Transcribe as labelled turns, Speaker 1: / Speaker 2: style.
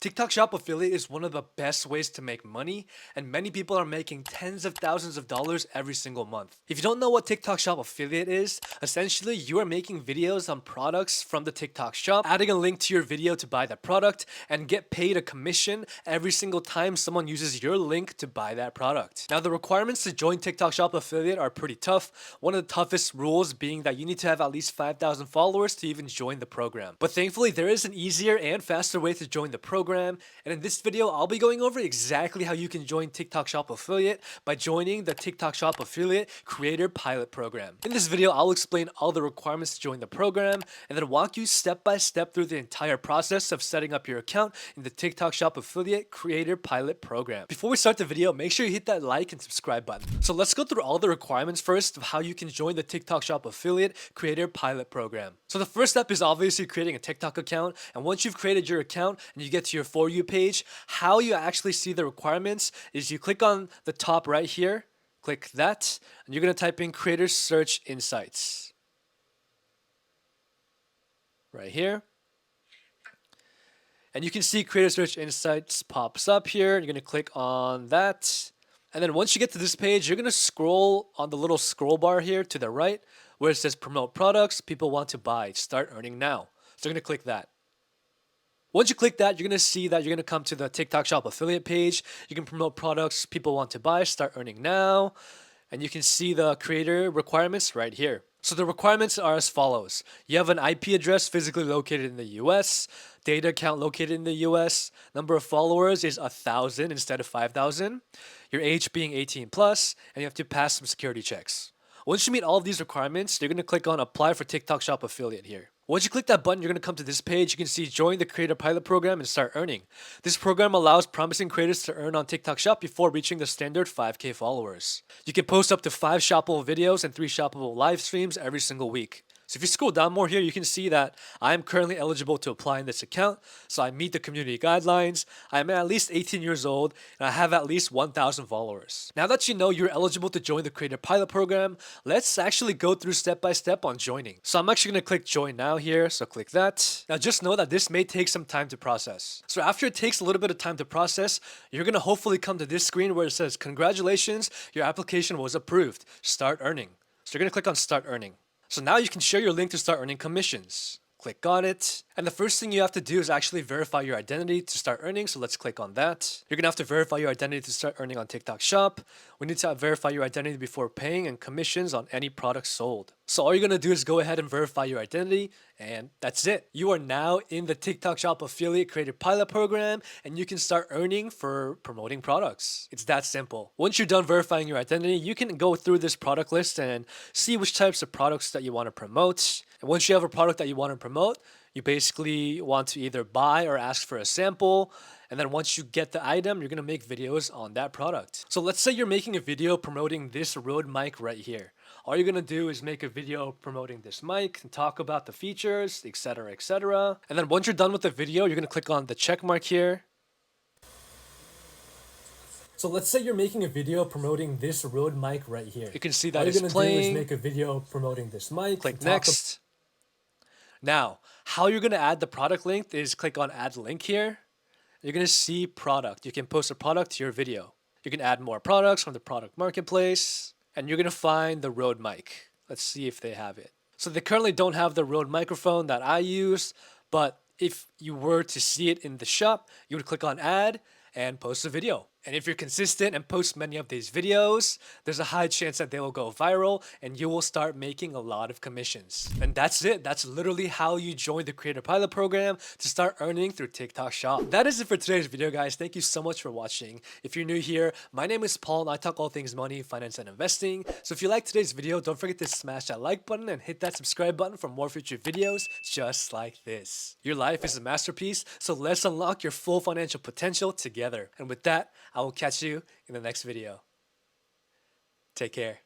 Speaker 1: TikTok Shop affiliate is one of the best ways to make money, and many people are making tens of thousands of dollars every single month. If you don't know what TikTok Shop affiliate is, essentially you are making videos on products from the TikTok Shop, adding a link to your video to buy that product, and get paid a commission every single time someone uses your link to buy that product. Now, the requirements to join TikTok Shop affiliate are pretty tough. One of the toughest rules being that you need to have at least 5,000 followers to even join the program. But thankfully, there is an easier and faster way to join the program. And in this video, I'll be going over exactly how you can join TikTok Shop affiliate by joining the TikTok Shop affiliate creator pilot program. In this video, I'll explain all the requirements to join the program and then walk you step by step through the entire process of setting up your account in the TikTok Shop affiliate creator pilot program. Before we start the video, make sure you hit that like and subscribe button. So let's go through all the requirements first of how you can join the TikTok Shop affiliate creator pilot program. So the first step is obviously creating a TikTok account, and once you've created your account and you get to your For You page, how you actually see the requirements is you click on the top right here, click that, and you're going to type in Creator Search Insights. Right here. And you can see Creator Search Insights pops up here. You're going to click on that. And then once you get to this page, you're going to scroll on the little scroll bar here to the right where it says Promote Products People Want to Buy. Start Earning Now. So you're going to click that. Once you click that, you're going to see that you're going to come to the TikTok Shop affiliate page. You can promote products people want to buy, start earning now. And you can see the creator requirements right here. So the requirements are as follows. You have an IP address physically located in the US, data account located in the US, number of followers is 1,000 instead of 5,000, your age being 18 plus, and you have to pass some security checks. Once you meet all of these requirements, you're going to click on Apply for TikTok Shop Affiliate here. Once you click that button, you're going to come to this page. You can see Join the Creator Pilot Program and Start Earning. This program allows promising creators to earn on TikTok Shop before reaching the standard 5K followers. You can post up to 5 shoppable videos and 3 shoppable live streams every single week. So if you scroll down more here, you can see that I am currently eligible to apply in this account. So I meet the community guidelines, I am at least 18 years old, and I have at least 1,000 followers. Now that you know you're eligible to join the Creator Pilot Program, let's actually go through step by step on joining. So I'm actually going to click Join Now here, so click that. Now just know that this may take some time to process. So after it takes a little bit of time to process, you're going to hopefully come to this screen where it says, Congratulations, your application was approved. Start earning. So you're going to click on Start Earning. So now you can share your link to start earning commissions. Click on it. And the first thing you have to do is actually verify your identity to start earning. So let's click on that. You're going to have to verify your identity to start earning on TikTok Shop. We need to verify your identity before paying and commissions on any product sold. So all you're going to do is go ahead and verify your identity, and that's it. You are now in the TikTok Shop Affiliate Creator Pilot Program, and you can start earning for promoting products. It's that simple. Once you're done verifying your identity, you can go through this product list and see which types of products that you want to promote. And once you have a product that you want to promote, you basically want to either buy or ask for a sample. And then once you get the item, you're going to make videos on that product. So let's say you're making a video promoting this Rode mic right here. All you're going to do is make a video promoting this mic and talk about the features, etc., etc. And then once you're done with the video, you're going to click on the check mark here. So let's say you're making a video promoting this Rode mic right here. You can see that it's playing. All you're going to do is make a video promoting this mic. Click next. Now, how you're going to add the product link is click on Add Link here. You're going to see product. You can post a product to your video. You can add more products from the product marketplace, and you're going to find the Rode mic. Let's see if they have it. So they currently don't have the Rode microphone that I use, but if you were to see it in the shop, you would click on Add and post a video. And if you're consistent and post many of these videos, there's a high chance that they will go viral and you will start making a lot of commissions. And that's it. That's literally how you join the Creator Pilot Program to start earning through TikTok Shop. That is it for today's video, guys. Thank you so much for watching. If you're new here, my name is Paul and I talk all things money, finance, and investing. So if you like today's video, don't forget to smash that like button and hit that subscribe button for more future videos just like this. Your life is a masterpiece, so let's unlock your full financial potential together. And with that, I will catch you in the next video. Take care.